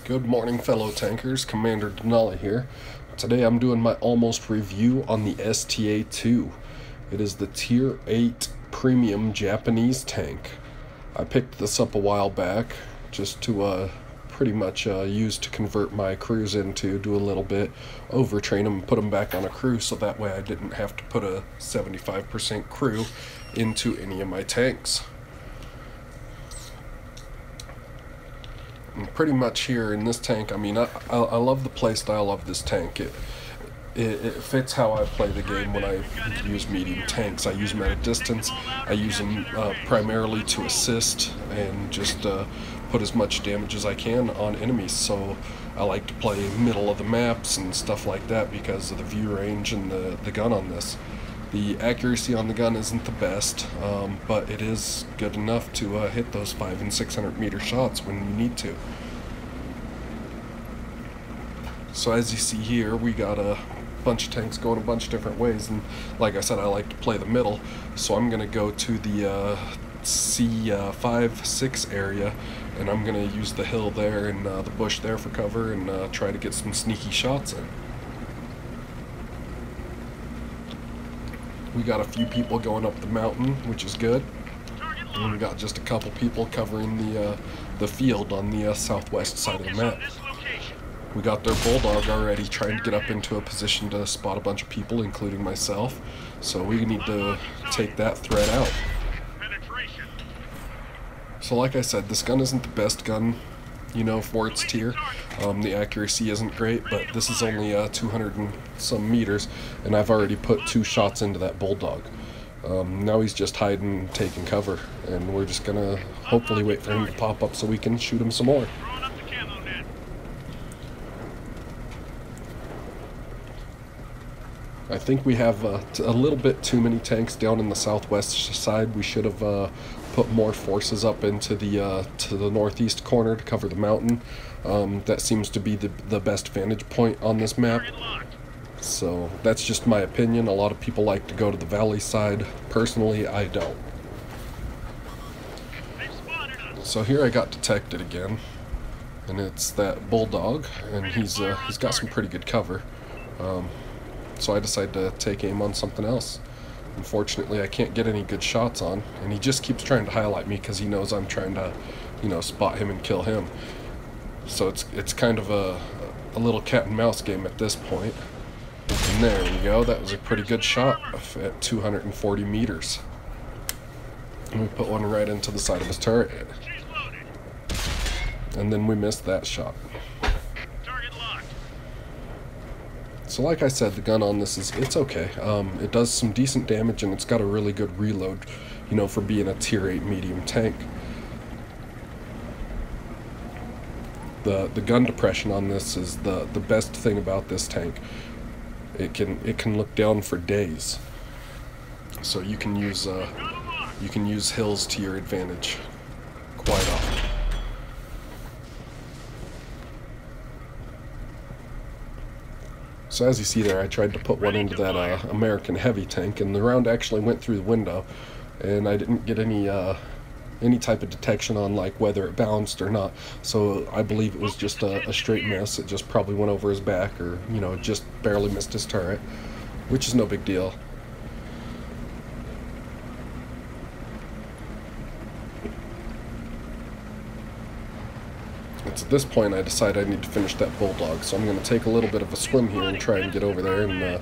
Good morning, fellow tankers. Commander Denalii here. Today I'm doing my almost review on the STA-2. It is the Tier 8 Premium Japanese tank. I picked this up a while back just to pretty much use to convert my crews into, do a little bit, overtrain them and put them back on a crew so that way I didn't have to put a 75% crew into any of my tanks. And pretty much here in this tank, I mean, I love the play style of this tank. It fits how I play the game when I use medium tanks. I use them at a distance. I use them primarily to assist and just put as much damage as I can on enemies. So I like to play middle of the maps and stuff like that because of the view range and the gun on this. The accuracy on the gun isn't the best, but it is good enough to hit those 500 and 600 meter shots when you need to. So as you see here, we got a bunch of tanks going a bunch of different ways, and like I said, I like to play the middle, so I'm going to go to the C5-6 area, and I'm going to use the hill there and the bush there for cover and try to get some sneaky shots in. We got a few people going up the mountain, which is good. And we got just a couple people covering the field on the southwest side of the map. We got their bulldog already trying to get up into a position to spot a bunch of people, including myself. So we need to take that threat out. So like I said, this gun isn't the best gun, you know, for its tier. The accuracy isn't great, but this is only 200 and some meters, and I've already put 2 shots into that bulldog. Now he's just hiding, taking cover, and we're just gonna hopefully wait for him to pop up so we can shoot him some more. I think we have a little bit too many tanks down in the southwest side. We should have put more forces up into the to the northeast corner to cover the mountain. That seems to be the best vantage point on this map. So that's just my opinion. A lot of people like to go to the valley side. Personally, I don't. So here I got detected again, and it's that bulldog, and he's got some pretty good cover. So I decided to take aim on something else. Unfortunately, I can't get any good shots on, and he just keeps trying to highlight me because he knows I'm trying to, you know, spot him and kill him. So it's kind of a little cat and mouse game at this point. And there we go. That was a pretty good shot at 240 meters. And we put one right into the side of his turret. And then we missed that shot. So like I said, the gun on this it's okay. It does some decent damage, and it's got a really good reload, you know, for being a tier 8 medium tank. The gun depression on this is the best thing about this tank. It can look down for days, so you can use hills to your advantage quite often. So as you see there, I tried to put one into that American heavy tank, and the round actually went through the window, and I didn't get any type of detection on like whether it bounced or not. So I believe it was just a straight miss. It just probably went over his back, or you know, just barely missed his turret, which is no big deal. It's at this point I decide I need to finish that bulldog, so I'm going to take a little bit of a swim here and try and get over there and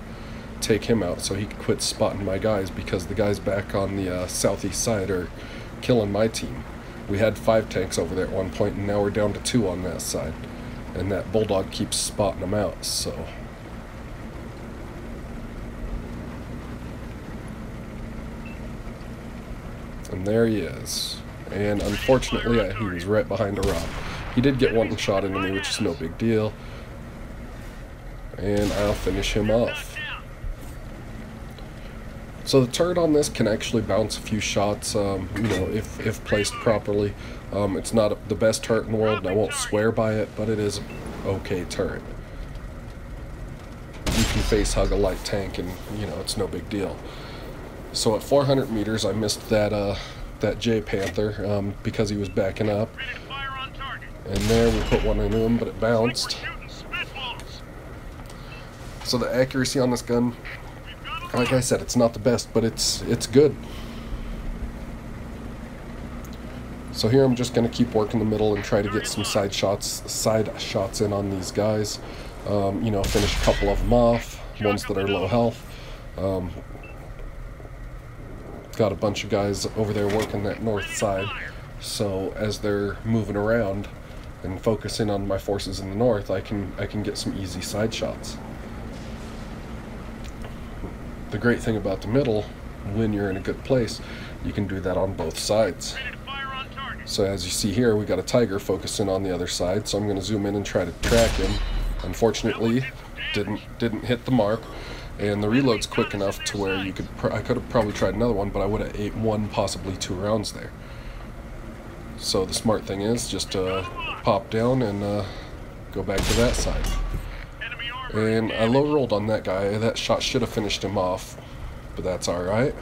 take him out so he can quit spotting my guys, because the guys back on the southeast side are killing my team. We had 5 tanks over there at one point, and now we're down to 2 on that side, and that bulldog keeps spotting them out. So and there he is, and unfortunately he was right behind a rock. He did get one shot into me, which is no big deal, and I'll finish him off. So the turret on this can actually bounce a few shots, you know, if placed properly. It's not the best turret in the world, and I won't swear by it, but it is an okay turret. You can face hug a light tank, and you know, it's no big deal. So at 400 meters, I missed that J Panther because he was backing up. And there we put one into him, but it bounced. So the accuracy on this gun, like I said, it's not the best, but it's good. So here I'm just going to keep working the middle and try to get some side shots in on these guys. You know, finish a couple of them off, ones that are low health. Got a bunch of guys over there working that north side, so as they're moving around and focusing on my forces in the north, I can get some easy side shots. The great thing about the middle, when you're in a good place, you can do that on both sides. So as you see here, we got a tiger focusing on the other side, so I'm going to zoom in and try to track him. Unfortunately, didn't hit the mark, and the reload's quick enough to where you could I could have probably tried another one, but I would have ate one, possibly 2 rounds there. So the smart thing is just to pop down and go back to that side. And I low rolled on that guy. That shot should have finished him off, but that's alright.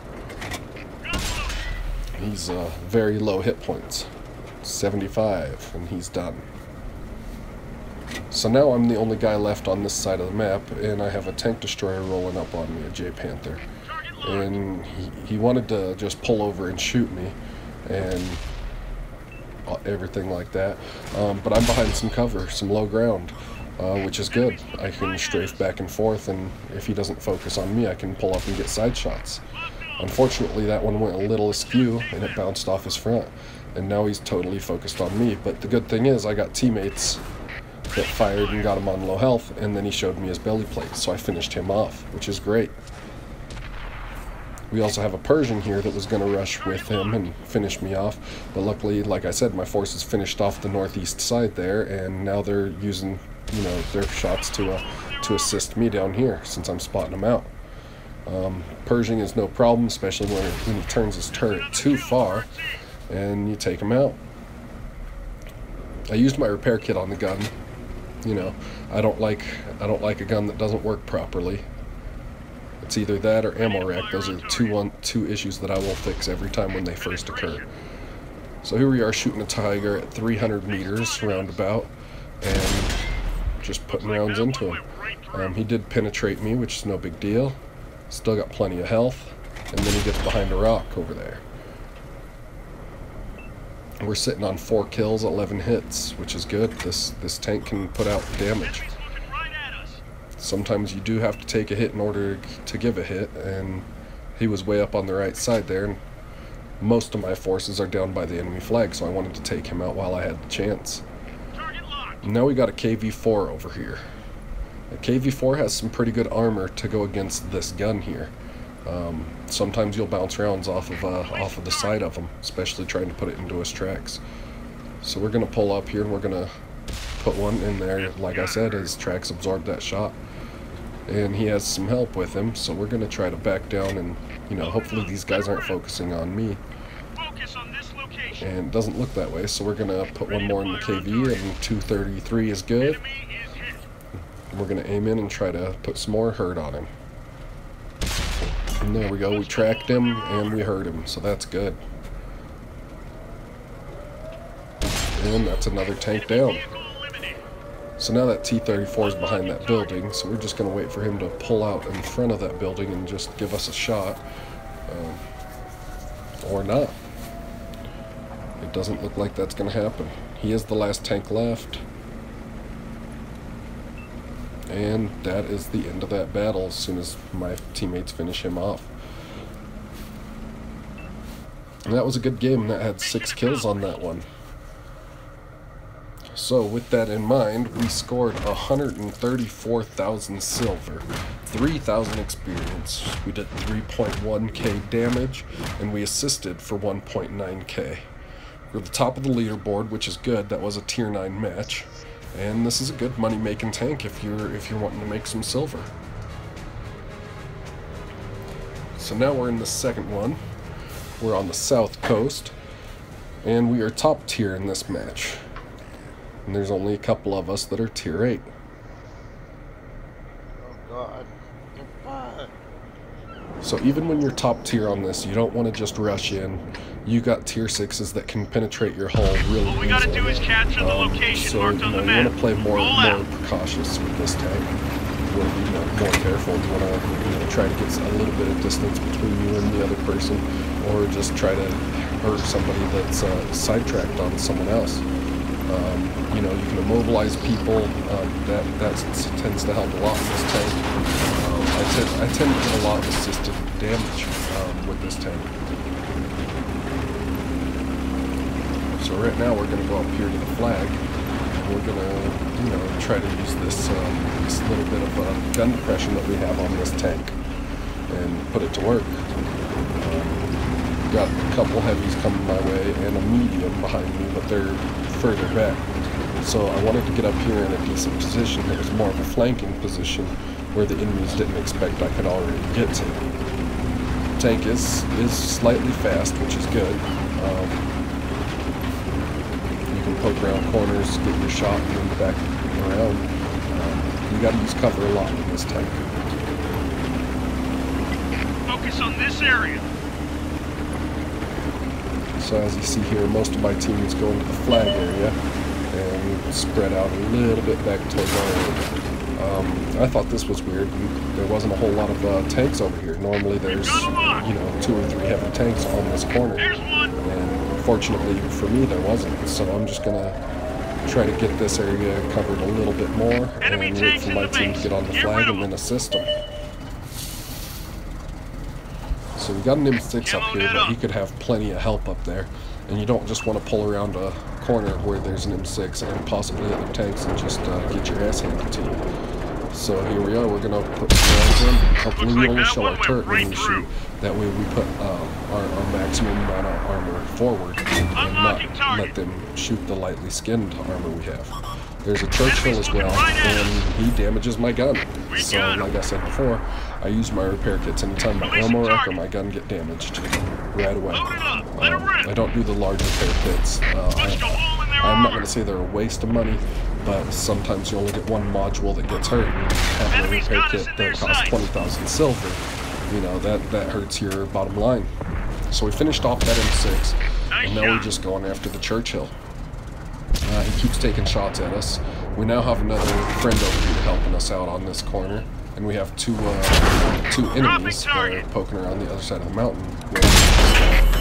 He's very low hit points, 75, and he's done. So now I'm the only guy left on this side of the map, and I have a tank destroyer rolling up on me, a J Panther. And he wanted to just pull over and shoot me, and everything like that. But I'm behind some cover, some low ground, which is good. I can strafe back and forth, and if he doesn't focus on me, I can pull up and get side shots. Unfortunately, that one went a little askew, and it bounced off his front. And now he's totally focused on me. But the good thing is I got teammates that fired and got him on low health, and then he showed me his belly plate, so I finished him off, which is great. We also have a Persian here that was going to rush with him and finish me off, but luckily, like I said, my forces finished off the northeast side there, and now they're using, you know, their shots to assist me down here, since I'm spotting them out. Pershing is no problem, especially when he turns his turret too far, and you take him out. I used my repair kit on the gun. You know, I don't like a gun that doesn't work properly. It's either that or ammo rack. Those are two issues that I will fix every time when they first occur. So here we are shooting a tiger at 300 meters roundabout, and just putting rounds into him. He did penetrate me, which is no big deal. Still got plenty of health, and then he gets behind a rock over there. We're sitting on 4 kills, 11 hits, which is good. This tank can put out damage. Sometimes you do have to take a hit in order to give a hit, and he was way up on the right side there, and most of my forces are down by the enemy flag, so I wanted to take him out while I had the chance. Now we got a KV-4 over here. A KV-4 has some pretty good armor to go against this gun here. Sometimes you'll bounce rounds off of the side of him, especially trying to put it into his tracks. So we're going to pull up here, and we're going to put one in there. Like I said, his tracks absorbed that shot, and he has some help with him, so we're going to try to back down, and, you know, hopefully these guys aren't focusing on me. And it doesn't look that way, so we're going to put one more in the KV, and 233 is good. We're going to aim in and try to put some more hurt on him. And there we go, we tracked him and we hurt him, so that's good. And that's another tank down. So now that T-34 is behind that building, so we're just going to wait for him to pull out in front of that building and just give us a shot. Or not. It doesn't look like that's going to happen. He is the last tank left. And that is the end of that battle as soon as my teammates finish him off. And that was a good game. That had 6 kills on that one. So with that in mind, we scored 134,000 silver, 3,000 experience. We did 3.1k damage, and we assisted for 1.9k. We're the top of the leaderboard, which is good. That was a tier 9 match. And this is a good money-making tank if you're wanting to make some silver. So now we're in the second one. We're on the south coast, and we are top tier in this match. And there's only a couple of us that are tier 8. Oh God. So even when you're top tier on this, you don't want to just rush in. You got tier 6s that can penetrate your hull really All we gotta do is capture the location so marked on the map. you want to play more out. precautious with this tank. You want to be more careful. You want to try to get a little bit of distance between you and the other person, or just try to hurt somebody that's sidetracked on someone else. You can immobilize people. That tends to help a lot in this tank. I tend to get a lot of assisted damage with this tank. So right now we're going to go up here to the flag, and we're going to, try to use this little bit of gun depression that we have on this tank and put it to work. Got a couple heavies coming my way and a medium behind me, but they're further back. So I wanted to get up here in a decent position. It was more of a flanking position where the enemies didn't expect I could already get to. The tank is slightly fast, which is good. You can poke around corners, get your shot, and then back around. You got to use cover a lot in this tank. Focus on this area. So as you see here, most of my team is going to the flag area and spread out a little bit back towards our area. I thought this was weird. There wasn't a whole lot of tanks over here. Normally there's, 2 or 3 heavy tanks on this corner. And fortunately for me, there wasn't. So I'm just going to try to get this area covered a little bit more and wait for my team to get on the flag and then assist them. So we got an M6 up here, but he could have plenty of help up there. And you don't just want to pull around a corner where there's an M6 and possibly other tanks and just get your ass handed to you. So here we are, we're going to put some rounds in. Hopefully we only show our turret when we shoot. That way we put our maximum amount of armor forward and not let them shoot the lightly skinned armor we have. There's a Churchill as well, and he damages my gun. So, like I said before, I use my repair kits anytime my ammo rack or my gun get damaged right away. I don't do the large repair kits. I'm not going to say they're a waste of money, but sometimes you only get one module that gets hurt. And having a repair kit that costs 20,000 silver, that hurts your bottom line. So we finished off that M6, and now we're just going after the Churchill. He keeps taking shots at us. We now have another friend over here helping us out on this corner, and we have two enemies that are poking around the other side of the mountain.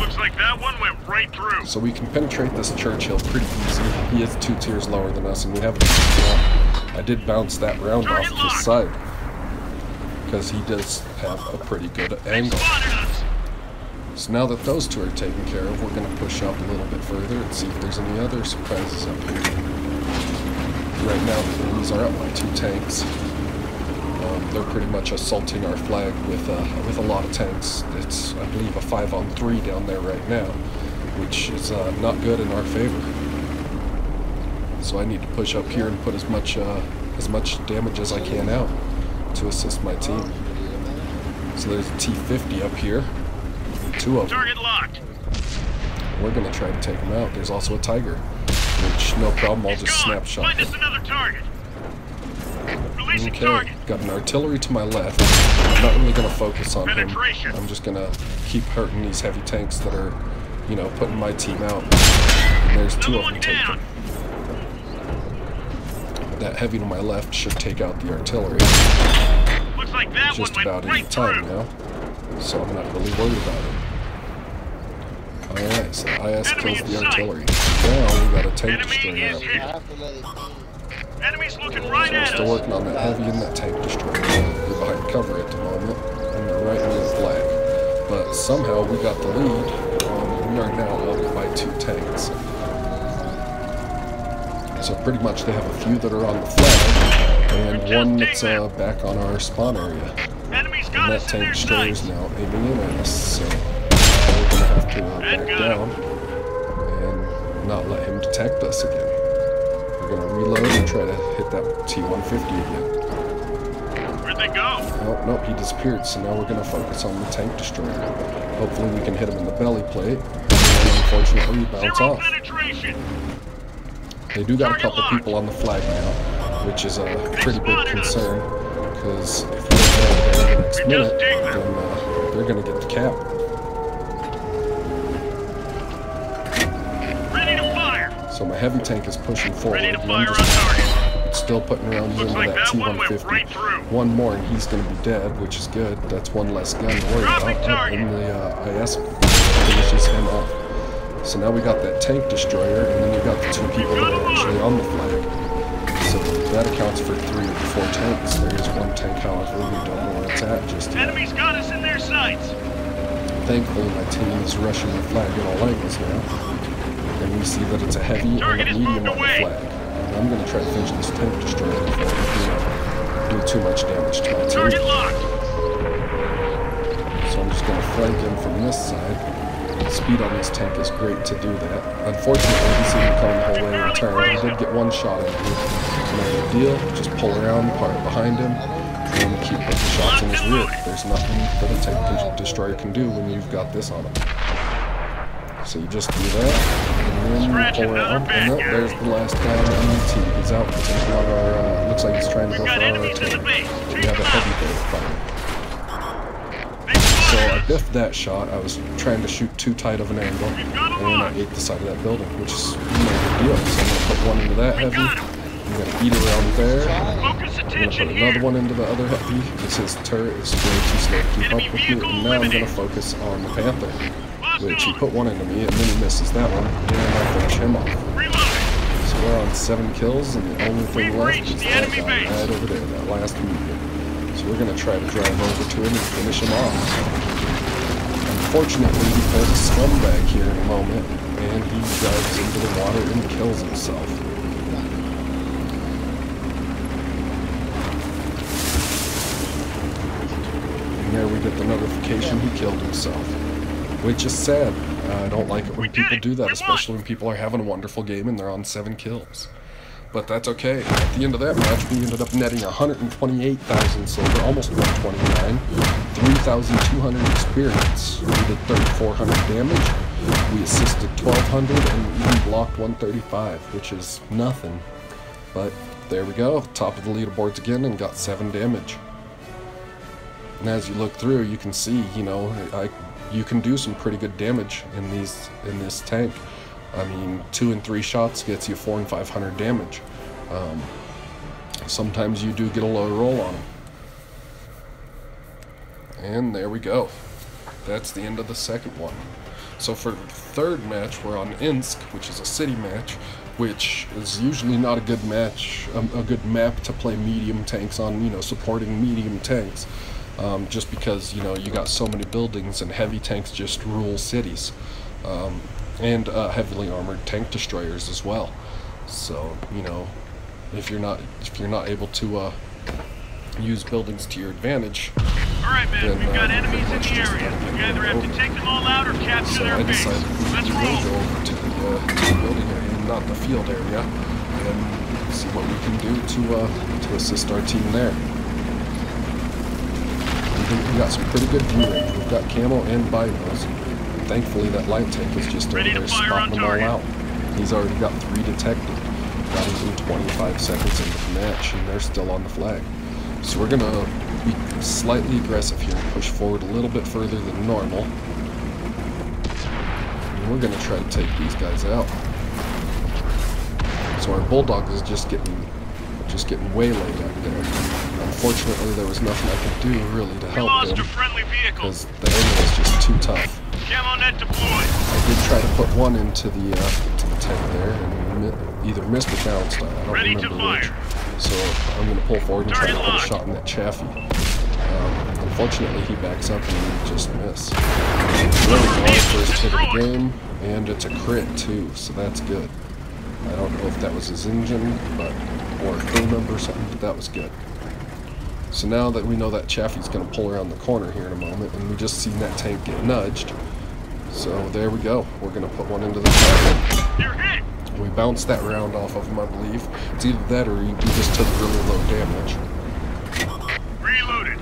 Looks like that one went right through. So we can penetrate this Churchill pretty easy. He is 2 tiers lower than us, and we have a decent. I did bounce that round off his side because he does have a pretty good angle. So now that those 2 are taken care of, we're going to push up a little bit further and see if there's any other surprises up here. Right now the enemies are up by 2 tanks. They're pretty much assaulting our flag with a lot of tanks. It's, I believe, a 5-on-3 down there right now, which is not good in our favor. So I need to push up here and put as much damage as I can out to assist my team. So there's a T-50 up here. 2 of them. Target locked. We're going to try to take them out. There's also a Tiger, which, no problem, I'll just snapshot. Find us another target. Okay, got an artillery to my left. I'm not really going to focus on him. I'm just going to keep hurting these heavy tanks that are, putting my team out. And there's 2 of them taken. That heavy to my left should take out the artillery. Looks like that just one about went any time now. So I'm not really worried about it. Alright, so IS kills the artillery. Now we got a tank destroyer up here. Enemies looking right So we're still working on that heavy and that tank destroyer. We're behind cover at the moment, and we're right near the flag. But somehow we got the lead. We are now up by 2 tanks. So pretty much they have a few that are on the flag, and one that's back on our spawn area. And that tank destroyer is now aiming in at us, so we're going to have to back down and not let him detect us again. We're going to reload and try to hit that T-150 again. Where'd they go? Oh, nope, he disappeared, so now we're going to focus on the tank destroyer. Hopefully we can hit him in the belly plate, and unfortunately bounce off. They do got a couple people on the flag now, which is a pretty big concern, because if we don't get there in the next minute, then they're gonna get the cap. Ready to fire. So my heavy tank is pushing forward. Ready to And fire I'm on just target. still putting rounds Looks into like that that one went T-150. right through. One more and he's gonna be dead, which is good. That's one less gun to worry Dropping about. target. And the IS finishes him off. So now we got that tank destroyer, and then we got the two people that are actually on the flag. So that accounts for 3 of the 4 tanks. There is one tank, however, we don't know where it's at just yet. Enemies got us in their sights. Thankfully, my team is rushing the flag at all angles now. And we see that it's a heavy and a Target is medium moved on the away. flag. And I'm going to try to finish this tank destroyer before I do too much damage to my team. Target locked. So I'm just going to flank him from this side. Speed on this tank is great to do that. Unfortunately, he seemed to come the whole way in turn. He did get one shot at me. No big deal. Just pull around, park behind him, and keep putting shots in his rear. There's nothing that a tank destroyer can do when you've got this on him. So you just do that, and then you pull around, and oh, there's the last guy on the MT. He's out. Taking out our, looks like he's trying to go for our tank. We have a heavy boat fighting. So I biffed that shot. I was trying to shoot too tight of an angle, and I ate the side of that building, which is no big deal. So I'm going to put one into that heavy. I'm going to eat around there. I'm going to put another one into the other heavy, because his turret is way too slow to keep up with me. And now I'm going to focus on the Panther, which he put one into me, and then he misses that one, and I finish him off. So we're on 7 kills, and the only thing left is that guy right over there, that last medium. So we're going to try to drive over to him and finish him off. Unfortunately, he pulls a scumbag here in a moment, and he dives into the water and kills himself. And there we get the notification he killed himself, which is sad. I don't like it when people do that, especially when people are having a wonderful game and they're on 7 kills. But that's okay. At the end of that match, we ended up netting 128,000 silver, almost 129, 3,200 experience. We did 3,400 damage. We assisted 1,200, and we even blocked 135, which is nothing. But there we go, top of the leaderboards again, and got 7 damage. And as you look through, you can see, you know, you can do some pretty good damage in this tank. I mean, 2 and 3 shots gets you 400 and 500 damage. Sometimes you do get a low roll on them. And there we go. That's the end of the second one. So for the third match, we're on Insk, which is a city match, which is usually not a good match, a good map to play medium tanks on, you know, supporting medium tanks. Just because, you know, you got so many buildings and heavy tanks just rule cities. And heavily armored tank destroyers as well. So, you know, if you're not able to use buildings to your advantage, Alright, man, then, we've got enemies in pretty the much just area. gotta We get either have over. to take them all out or capture So their I base. decided Let's we will roll. go over to the building area, not the field area, and see what we can do to assist our team there. We got some pretty good view range. We've got camo and binos. Thankfully, that light tank is just over there spotting them all out. He's already got 3 detected. Got him in 25 seconds into the match, and they're still on the flag. So we're gonna be slightly aggressive here and push forward a little bit further than normal. And we're gonna try to take these guys out. So our bulldog is just getting waylaid out there. Unfortunately, there was nothing I could do really to help him, because the enemy is just too tough. Camo net deployed. I did try to put one into the tank there, and either missed or bounced. I don't remember which. So I'm going to pull forward and try to put a shot in that Chaffee. Unfortunately, he backs up and we just miss. Really our first hit of the game, and it's a crit too, so that's good. I don't know if that was his engine, or a crew member or something, but that was good. So now that we know that Chaffee's going to pull around the corner here in a moment, and we just seen that tank get nudged. So there we go. We're going to put one into the Chaffee. You're hit. We bounced that round off of him, I believe. It's either that or he just took really low damage. Reloaded.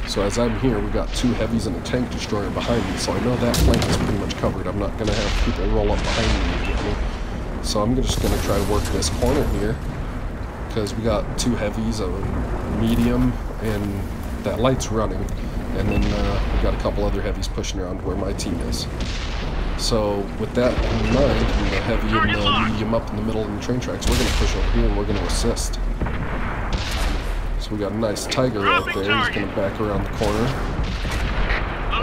So as I'm here, we got 2 heavies and a tank destroyer behind me, so I know that flank is pretty much covered. I'm not going to have people roll up behind me and get me. So I'm just going to try to work this corner here, because we got 2 heavies, a medium, and that light's running, and then we got a couple other heavies pushing around where my team is. So with that in mind, and the heavy and the medium up in the middle of the train tracks, we're going to push over here and we're going to assist. So we got a nice Tiger right there. He's going to back around the corner.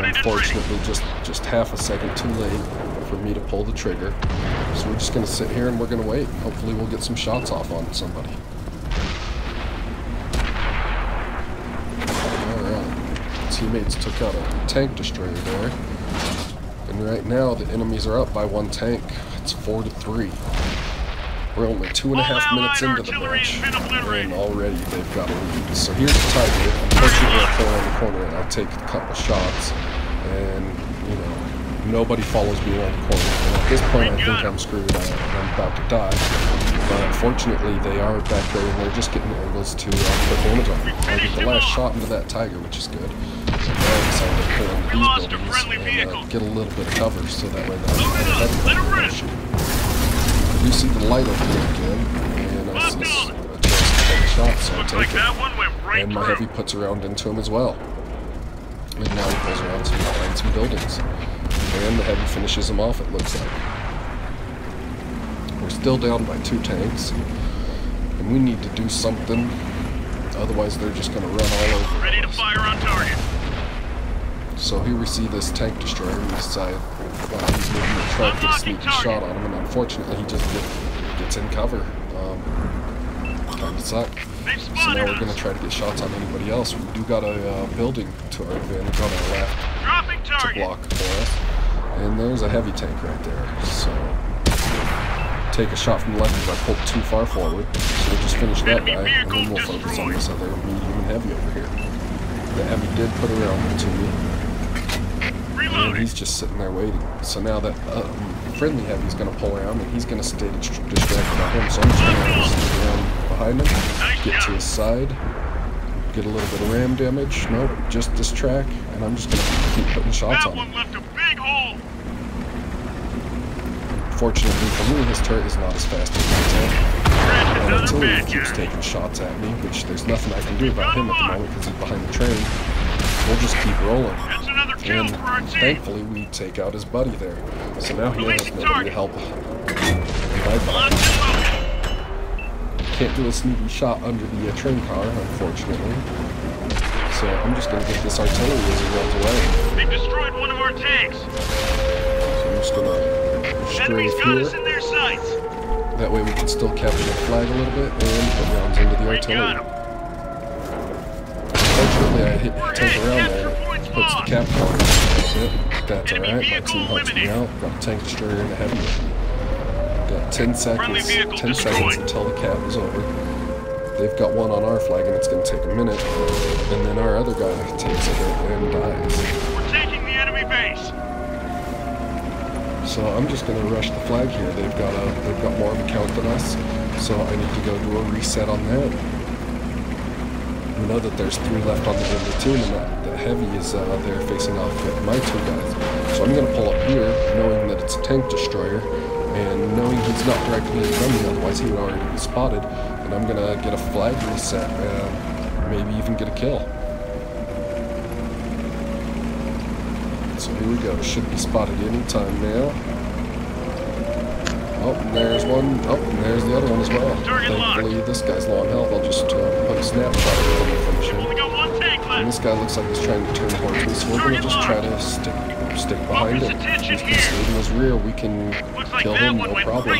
Unfortunately, just half a second too late for me to pull the trigger. So we're just going to sit here and we're going to wait. Hopefully we'll get some shots off on somebody. Alright. Teammates took out a tank destroyer there. And right now the enemies are up by 1 tank. It's 4-3. We're only 2.5 minutes into the match, and already they've got a lead. So here's the Tiger. Unfortunately, I'll pull around the corner and I'll take a couple shots, and you know, nobody follows me around the corner. And at this point, I think I'm screwed. I'm about to die. But fortunately, they are back there, and they're just getting angles to put damage on me. I get the last shot into that Tiger, which is good. So now I decided to pull into these buildings and get a little bit of cover, so that way the shoot. You see the light over here again, and I see a chance to take a shot, so I take it. And my heavy puts around into him as well. And now he pulls around to behind some buildings. And the heavy finishes him off, it looks like. We're still down by 2 tanks, and we need to do something, otherwise they're just going to run all over. Ready to fire on target. So here we see this tank destroyer, and we decide, well, he's going to try to get a sneaky shot on him, and unfortunately he just gets in cover. Kind of suck. So now we're going to try to get shots on anybody else. We do got a building to our advantage on our left to block for us. And there's a heavy tank right there. So take a shot from the left if I pulled too far forward. So we'll just finish that guy, and then we'll focus on this other medium and heavy over here. The heavy did put around to me. And he's just sitting there waiting. So now that friendly heavy's going to pull around, and he's going to stay distracted by him. So I'm just going to sneak around behind him, get to his side, get a little bit of ram damage. Nope, just this track, and I'm just going to keep putting shots on him. Left a big hole. Fortunately for me, his turret is not as fast as my tank. And until he keeps taking shots at me, which there's nothing I can do about him at the moment because he's behind the train, we'll just keep rolling. And thankfully we take out his buddy there. So now he has nobody to help. Can't do a sneaky shot under the train car, unfortunately. So I'm just going to get this artillery as he runs away. They destroyed one of our tanks. So I'm just going to strafe here. In their sights. That way we can still capture the flag a little bit and put rounds into the artillery. Unfortunately, I take around there and it puts the cap on. That's alright, my team helps me out. Got a tank destroyer and a heavy. Got 10 seconds until the cap is over. They've got one on our flag and it's going to take a minute. And then our other guy takes a hit and dies. We're taking the enemy base. So I'm just going to rush the flag here. They've got more of a count than us. So I need to go do a reset on that. We know that there's 3 left on the enemy team, and that the heavy is there facing off with my 2 guys. So I'm going to pull up here, knowing that it's a tank destroyer, and knowing he's not directly in front of me, otherwise he would already be spotted. And I'm going to get a flag reset, and maybe even get a kill. So here we go. Should be spotted any time now. Oh, and there's one. Oh, and there's the other one as well. Thankfully, this guy's low on health. I'll just put a snapshot of him and finish him. And this guy looks like he's trying to turn towards me, so we're going to just try to stick behind him. If he can stay in his rear, we can kill him, no problem,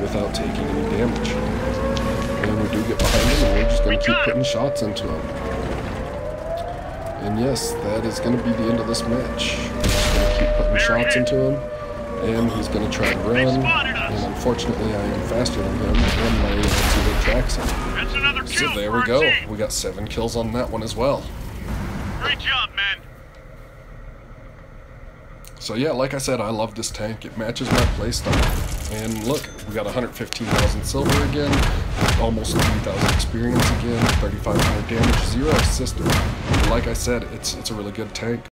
without taking any damage. And we do get behind him, and we're just going to keep putting shots into him. And yes, that is going to be the end of this match. We're just going to keep putting shots into him. And he's going to try to run, and unfortunately I am faster than him, and my teammate tracks him. So there we go. We got 7 kills on that one as well. Great job, man. So yeah, like I said, I love this tank. It matches my playstyle. And look, we got 115,000 silver again, almost 3,000 experience again, 3,500 damage, 0 assist. Like I said, it's a really good tank.